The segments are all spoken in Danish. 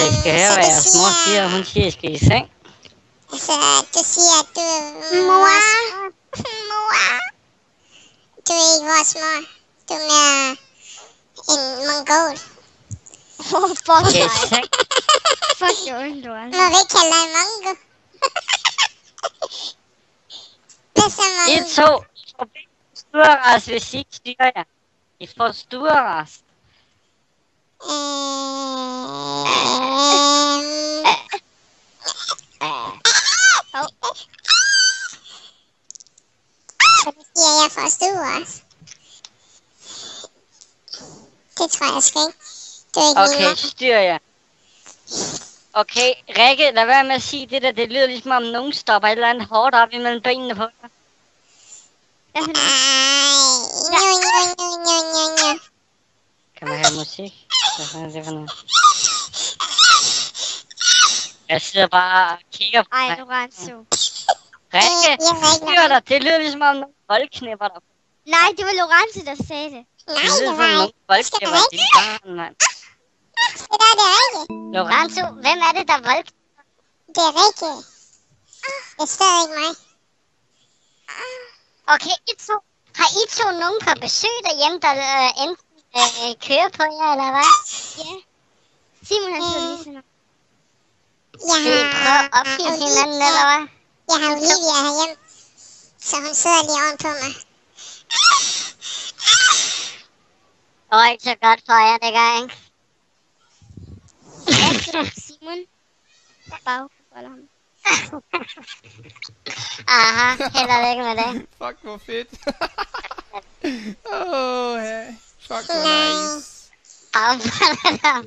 Altså, I skal høre, hvad jeres mor siger. Hun siger, I skal i seng. Altså, du siger, at du er vores mor. Du er ikke vores mor. Du er mere en mongol. Fuck I dig. seng. Fuck det ondt, du altså. Må vi ikke kalde dig mongo? Hvad så, I mongo? to får stueras, hvis I ikke styrer jer. I får stueras. Ja, jeg forstår også. Det tror jeg sgu ikke. Du er ikke min Okay, mor. styr jer. Okay, Rikke, lad være med at sige det der. Det lyder ligesom om nogen stopper et eller andet hårdt op imellem benene på dig. Ej, jo. Kan man høre musik? Hvad fanden er det for noget? Jeg sidder bare og kigger på Ej, dig. Lorenzo. Rikke, Jeg ved ikke, styr dig. Det lyder ligesom om nogen voldknæpper dig. Nej, det var Lorenzo, der sagde det. Nej, Det lyder det som var nogen ikke. voldknæpper et lille barn, mand. Det der, det er ikke. Lorenzo, hvem er det, der voldknæpper? Det er ikke. Det er stadig ikke mig. Okay, har I to nogen på besøg derhjemme, der enten kører på jer, eller hvad? Ja. Simon han sidder lige sådan her. Jeg Skal I prøve at opgive hinanden, eller hvad? Jeg har Olivia herhjemme. Så hun sidder lige ovenpå mig. Det var ikke så godt for jer, det gør, ikke? Simon. Bagholder ham. Aha, held og lykke med det. Fuck, hvor fedt. Ja. Fuck, hvor nice. Bagholder ham.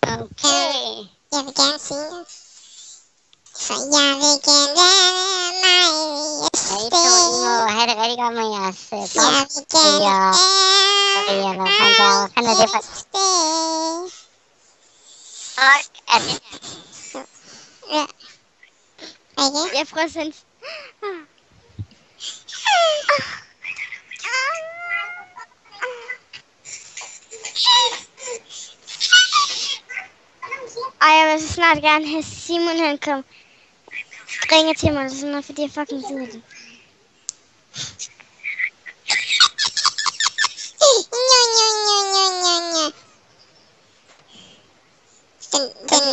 Okay. Jeg vil gerne sige det. For jeg vil gerne være mig i Og I to, I må have det rigtig godt med jeres Jeg vil gerne eller hvad fanden er det for... Fuck, er det her? Rikke? Jeg prøver sådan. Ej, jeg vil så snart gerne have Simon, han kom. Ringer til mig, eller sådan noget, fordi jeg fucking gider det.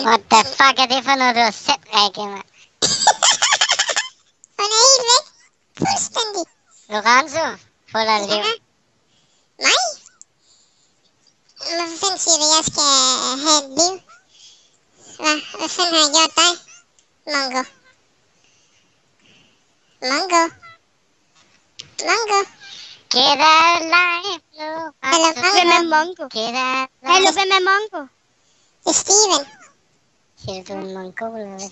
What the fuck er det for noget, du har sendt, Rikke, mand? Hun er helt væk. Fuldstændig. Lorenzo, fuld af liv. Nej. Hvorfor fanden siger du, jeg skal have et liv? Hvad fanden har jeg gjort dig? Mongo. Get alive, Hallo, Lorenzo. Hvem er Mongo. Mongo? Get alive. Hallo, hvem er Mongo? Det er Steven. Siger du en mongol, eller hvad?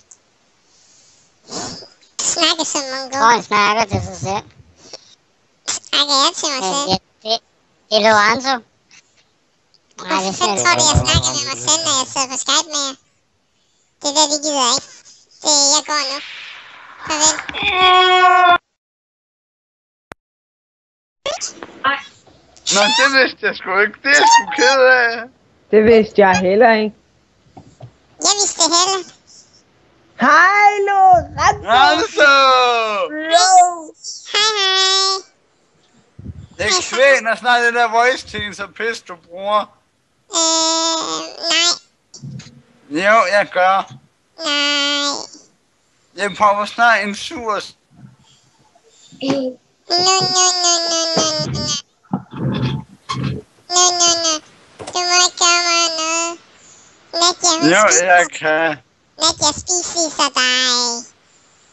Du snakker som Mongo. Tror han snakker til sig selv. Snakker jeg til mig selv? Det er Lorenzo. Nej, Hvorfor det fanden ser tror du, jeg det. snakker med mig selv, når jeg sidder på Skype med jer? Det der, det gider jeg ikke. Jeg går nu. Farvel. Nå, det vidste jeg sgu ikke. Det er jeg sgu ked af. Det vidste jeg heller ikke. Jeg vidste det heller. Hej, Lorenzo! Hej. Jeg kvæner snart det der voice ting, så pis du bruger. Nej. Jo, jeg gør. Nej. Jeg prøver snart en sur... No. Du må ikke gøre mig noget. Jo, jeg kan. Nadia spiser dig.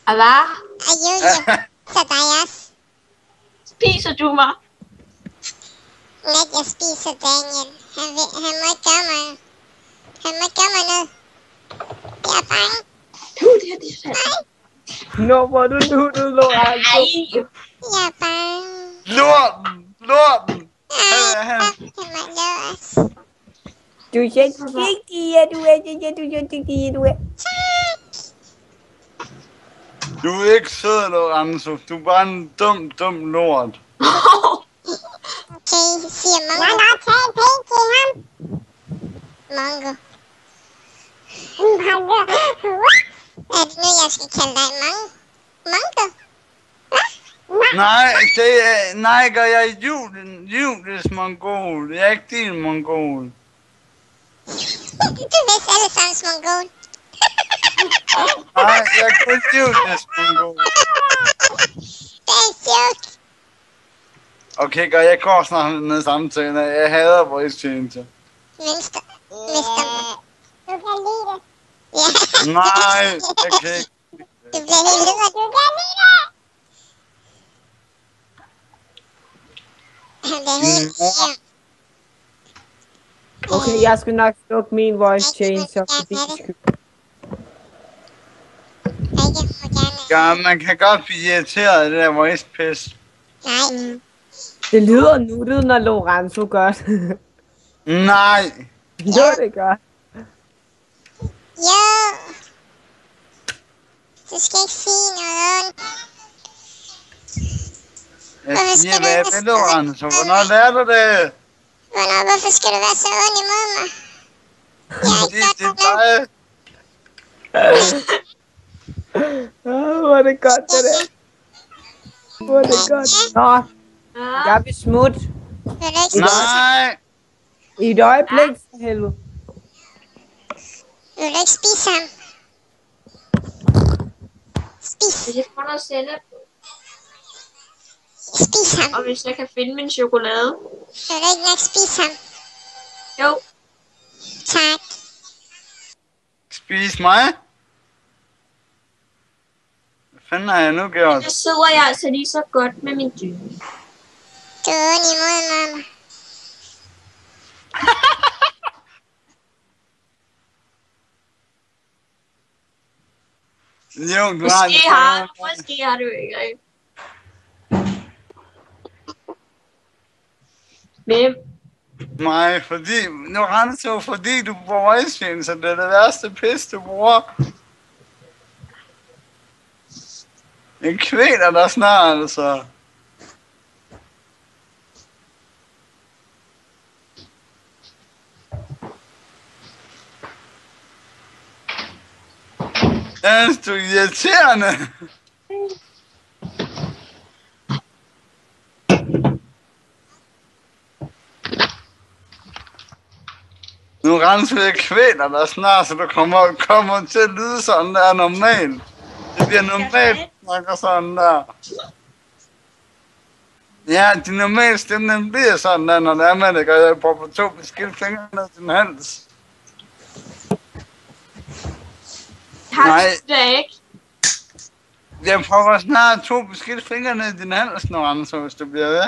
Hvad? Og Julie spiser dig også. Spiser du mig? Nadia spiser Daniel. Han må ikke gøre mig. Han må ikke gøre mig noget. Jeg er bange. Det her, det er sandt. Nå, hvor du nuttet, Lorenzo. Ej. Jeg er bange. Lorten! Han må låse. Du er så dygtig, du er så dygtig, du er. Du er ikke sød, Lorenzo. Du er bare en dum lort. Okay, siger Mongo. Jeg har taget penge til ham. Mongo. Er det nu, jeg skal kalde dig Mongo? Nej, gør jeg Julies mongol. Jeg er ikke din mongol. Du vidste alle sammens mongol. Nej, jeg er kun Julies mongol. Det er sjovt. Okay, gør jeg går snart ned samtalen. Jeg hader voice changer. Mister. Du kan lide det. Ja. Nej, jeg kan ikke. Du bliver helt leder. Du kan lide det. Han bliver helt leder. Okay, jeg skal nok slukke min voice changer, fordi Ja, man kan godt blive irriteret af det der voice piss. Nej. det lyder nuttet, når Lorenzo gør det. Nej. Jo, det gør. Jo. Du skal ikke sige noget ondt. Jeg siger, hvad jeg vil, Lorenzo. Hvornår lærer du det? Hvorfor skal du være så ond imod mig? Jeg er ikke godt Det er dig. Hvor er det godt, det der. Hvor er det godt. Nå, jeg vil smutte. Vil du ikke spise? Nej. I et øjeblik, for helvede. Vil du ikke spise ham? Spis. Hvis jeg får noget sennep, Spis ham. og hvis jeg kan finde min chokolade. Vil du ikke nok spise ham? Jo, Tak. Spis mig? Hvad fanden har jeg nu gjort? så sidder jeg altså lige så godt med min dyne. Du er ond imod mamma. Jo, du har Måske har du ikke rigtigt. Hvem? mig, fordi nu render det fordi du bruger voice changer, så det er det værste pis, du bruger. Jeg kvæler dig snart, altså. Jeg synes, du er irriterende. Nu renser jeg kvæler dig snart, så du kommer til at lyde sådan der normalt. Det bliver normalt, snakker sådan der. Ja, de normale stemme, den bliver sådan der, når det er med det, og jeg prøver på 2 beskidt fingre ned til din hals. Har du det ikke? Jeg prøver snart 2 beskidt fingre ned i din hals, når renser, hvis du bliver ved.